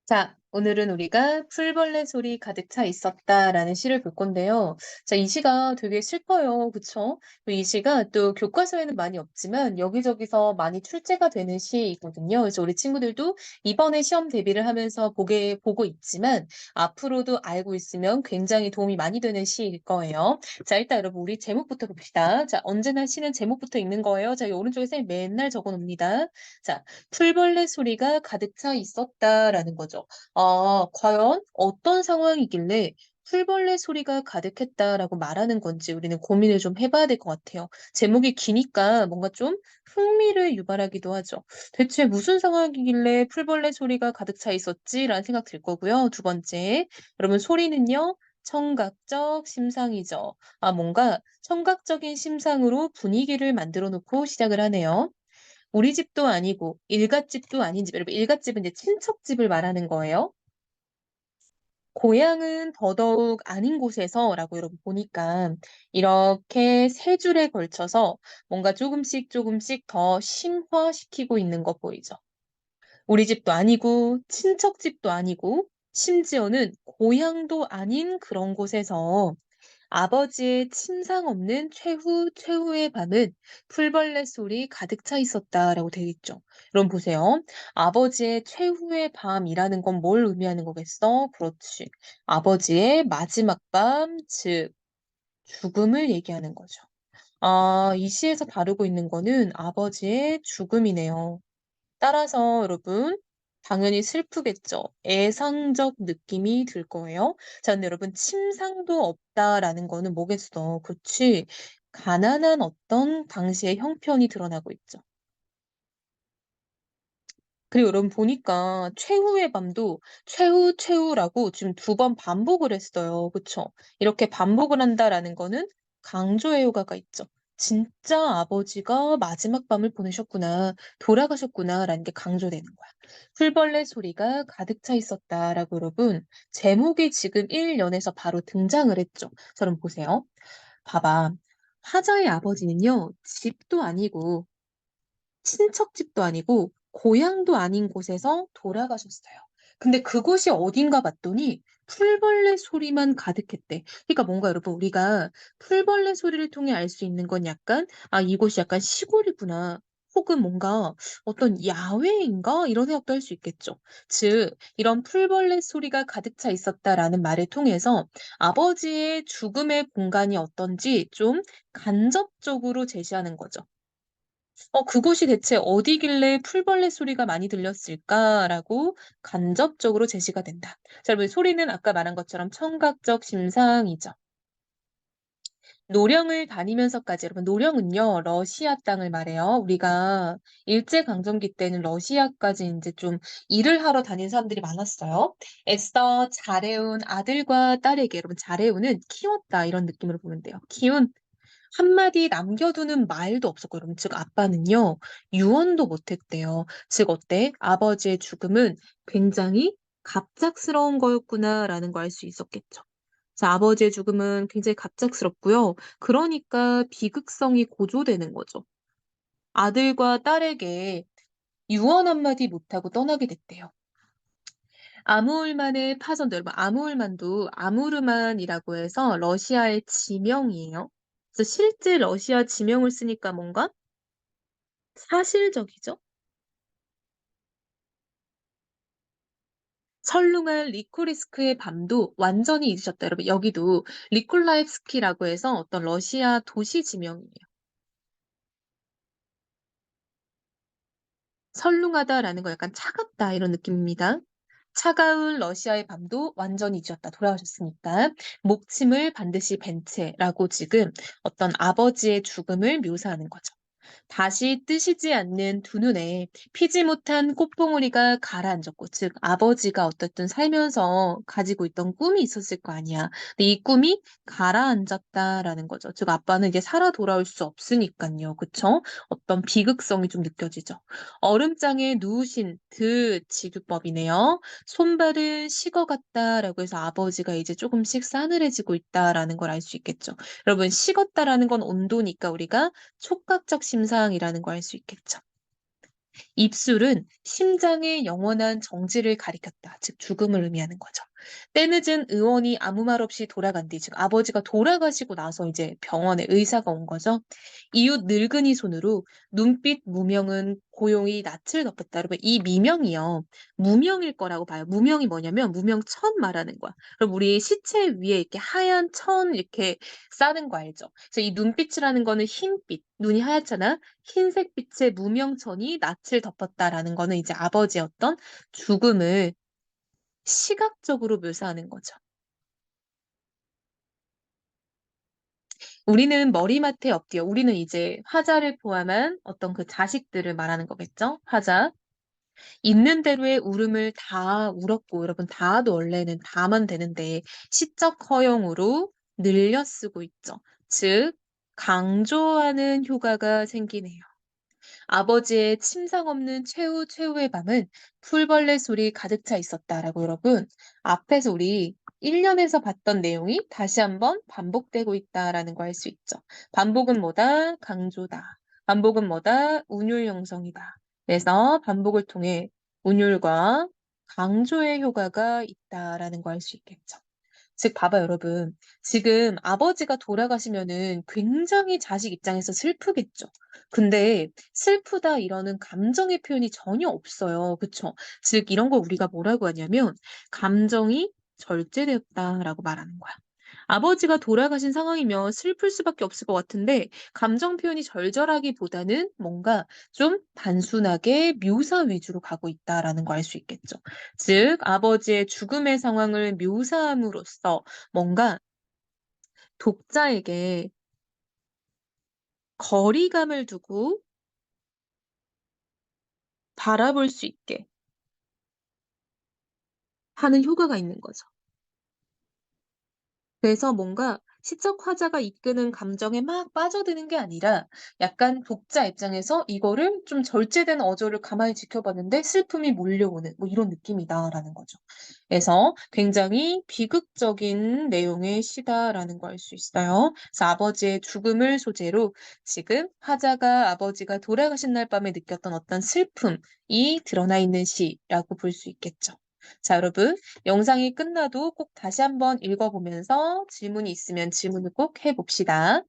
자, 오늘은 우리가 풀벌레 소리 가득 차 있었다라는 시를 볼 건데요. 자, 이 시가 되게 슬퍼요. 그쵸? 이 시가 또 교과서에는 많이 없지만 여기저기서 많이 출제가 되는 시이거든요. 그래서 우리 친구들도 이번에 시험 대비를 하면서 보고 있지만 앞으로도 알고 있으면 굉장히 도움이 많이 되는 시일 거예요. 자, 일단 여러분 우리 제목부터 봅시다. 자, 언제나 시는 제목부터 읽는 거예요. 자, 이 오른쪽에 쌤이 맨날 적어 놓습니다. 자, 풀벌레 소리가 가득 차 있었다라는 거죠. 아, 과연 어떤 상황이길래 풀벌레 소리가 가득했다라고 말하는 건지 우리는 고민을 좀 해봐야 될 것 같아요. 제목이 기니까 뭔가 좀 흥미를 유발하기도 하죠. 대체 무슨 상황이길래 풀벌레 소리가 가득 차 있었지라는 생각 들 거고요. 두 번째, 여러분 소리는요. 청각적 심상이죠. 아, 뭔가 청각적인 심상으로 분위기를 만들어 놓고 시작을 하네요. 우리 집도 아니고 일갓집도 아닌 집. 여러분 일갓집은 이제 친척집을 말하는 거예요. 고향은 더더욱 아닌 곳에서라고 여러분 보니까 이렇게 세 줄에 걸쳐서 뭔가 조금씩 조금씩 더 심화시키고 있는 거 보이죠. 우리 집도 아니고 친척집도 아니고 심지어는 고향도 아닌 그런 곳에서 아버지의 침상 없는 최후의 밤은 풀벌레 소리 가득 차 있었다라고 되어 있죠. 여러분 보세요. 아버지의 최후의 밤이라는 건 뭘 의미하는 거겠어? 그렇지. 아버지의 마지막 밤, 즉 죽음을 얘기하는 거죠. 아, 이 시에서 다루고 있는 거는 아버지의 죽음이네요. 따라서 여러분 당연히 슬프겠죠. 애상적 느낌이 들 거예요. 자, 근데 여러분 침상도 없다라는 거는 뭐겠어. 그치? 가난한 어떤 당시의 형편이 드러나고 있죠. 그리고 여러분 보니까 최후의 밤도 최후라고 지금 두 번 반복을 했어요. 그쵸? 이렇게 반복을 한다라는 거는 강조의 효과가 있죠. 진짜 아버지가 마지막 밤을 보내셨구나, 돌아가셨구나라는 게 강조되는 거야. 풀벌레 소리가 가득 차 있었다라고 여러분, 제목이 지금 1년에서 바로 등장을 했죠. 저럼 보세요. 봐봐. 화자의 아버지는요, 집도 아니고 친척집도 아니고 고향도 아닌 곳에서 돌아가셨어요. 근데 그곳이 어딘가 봤더니 풀벌레 소리만 가득했대. 그러니까 뭔가 여러분 우리가 풀벌레 소리를 통해 알 수 있는 건 약간 '아 이곳이 약간 시골이구나.' 혹은 뭔가 '어떤 야외인가?' 이런 생각도 할 수 있겠죠. 즉 이런 "풀벌레 소리가 가득 차 있었다."라는 말을 통해서 아버지의 죽음의 공간이 어떤지 좀 간접적으로 제시하는 거죠. 그곳이 대체 어디길래 풀벌레 소리가 많이 들렸을까라고 간접적으로 제시가 된다. 자, 여러분 소리는 아까 말한 것처럼 청각적 심상이죠. 노령을 다니면서까지 여러분 노령은요 러시아 땅을 말해요. 우리가 일제 강점기 때는 러시아까지 인제 좀 일을 하러 다니는 사람들이 많았어요. 애써 잘해온 아들과 딸에게 여러분 잘해온은 키웠다 이런 느낌으로 보면 돼요. 키운 한마디 남겨두는 말도 없었고 여러분 즉 아빠는요 유언도 못 했대요. 즉 어때? 아버지의 죽음은 굉장히 갑작스러운 거였구나라는 걸 알 수 있었겠죠. 자 아버지의 죽음은 굉장히 갑작스럽고요. 그러니까 비극성이 고조되는 거죠. 아들과 딸에게 유언 한마디 못하고 떠나게 됐대요. 아무울만의 파전도 여러분 아무울만도 아무르만이라고 해서 러시아의 지명이에요. 그래서 실제 러시아 지명을 쓰니까 뭔가 사실적이죠. 설lun한 리코리스크의 밤도 완전히 잊으셨다. 여러분 여기도 리콜라이프스키라고 해서 어떤 러시아 도시 지명이에요. 설lun하다라는 거 약간 차갑다 이런 느낌입니다. 차가운 러시아의 밤도 완전히 잊었다. 돌아가셨으니까. 목침을 반드시 벤 채라고 지금 어떤 아버지의 죽음을 묘사하는 거죠. 다시 뜨시지 않는 두 눈에 피지 못한 꽃봉오리가 가라앉았고 즉 아버지가 어쨌든 살면서 가지고 있던 꿈이 있었을 거 아니야. 근데 이 꿈이 가라앉았다라는 거죠. 즉 아빠는 이제 살아 돌아올 수 없으니깐요. 그쵸? 어떤 비극성이 좀 느껴지죠. 얼음장에 누우신 드 지두법이네요. 손발은 식어갔다라고 해서 아버지가 이제 조금씩 싸늘해지고 있다라는 걸 알 수 있겠죠. 여러분 식었다라는 건 온도니까 우리가 촉각적 심상이라는 거 알 수 있겠죠. 입술은 심장의 영원한 정지를 가리켰다. 즉 죽음을 의미하는 거죠. 때늦은 의원이 아무 말 없이 돌아간 뒤, 즉 아버지가 돌아가시고 나서 이제 병원에 의사가 온 거죠. 이웃 늙은이 손으로 눈빛 무명은 고용이 낯을 덮었다. 여러분 이 미명이요. 무명일 거라고 봐요. 무명이 뭐냐면 무명천 말하는 거야. 그럼 우리 시체 위에 이렇게 하얀 천 이렇게 싸는 거 알죠? 그래서 이 눈빛이라는 거는 흰빛, 눈이 하얗잖아. 흰색 빛의 무명천이 낯을 덮었다라는 거는 이제 아버지의 어떤 죽음을 시각적으로 묘사하는 거죠. 우리는 머리맡에 엎드려. 우리는 이제 화자를 포함한 어떤 그 자식들을 말하는 거겠죠? 화자. 있는 대로의 울음을 다 울었고, 여러분, 다도 원래는 다만 되는데, 시적 허용으로 늘려 쓰고 있죠. 즉, 강조하는 효과가 생기네요. 아버지의 침상 없는 최후의 밤은 풀벌레 소리 가득 차 있었다라고 여러분. 앞에서 우리 1년에서 봤던 내용이 다시 한번 반복되고 있다라는 거 알 수 있죠. 반복은 뭐다? 강조다. 반복은 뭐다? 운율 형성이다. 그래서 반복을 통해 운율과 강조의 효과가 있다라는 거 알 수 있겠죠. 즉 봐봐요 여러분. 지금 아버지가 돌아가시면은 굉장히 자식 입장에서 슬프겠죠. 근데 슬프다 이러는 감정의 표현이 전혀 없어요. 그쵸? 즉 이런 걸 우리가 뭐라고 하냐면 감정이 절제되었다라고 말하는 거야. 아버지가 돌아가신 상황이면 슬플 수밖에 없을 것 같은데 감정 표현이 절절하기보다는 뭔가 좀 단순하게 묘사 위주로 가고 있다라는 거 알 수 있겠죠. 즉 아버지의 죽음의 상황을 묘사함으로써 뭔가 독자에게 거리감을 두고 바라볼 수 있게 하는 효과가 있는 거죠. 그래서 뭔가 시적 화자가 이끄는 감정에 막 빠져드는 게 아니라 약간 독자 입장에서 이거를 좀 절제된 어조를 가만히 지켜봤는데 슬픔이 몰려오는 뭐 이런 느낌이다라는 거죠. 그래서 굉장히 비극적인 내용의 시다라는 걸 알 수 있어요. 그래서 아버지의 죽음을 소재로 지금 화자가 아버지가 돌아가신 날 밤에 느꼈던 어떤 슬픔이 드러나 있는 시라고 볼 수 있겠죠. 자, 여러분. 영상이 끝나도 꼭 다시 한번 읽어보면서 질문이 있으면 질문을 꼭 해봅시다.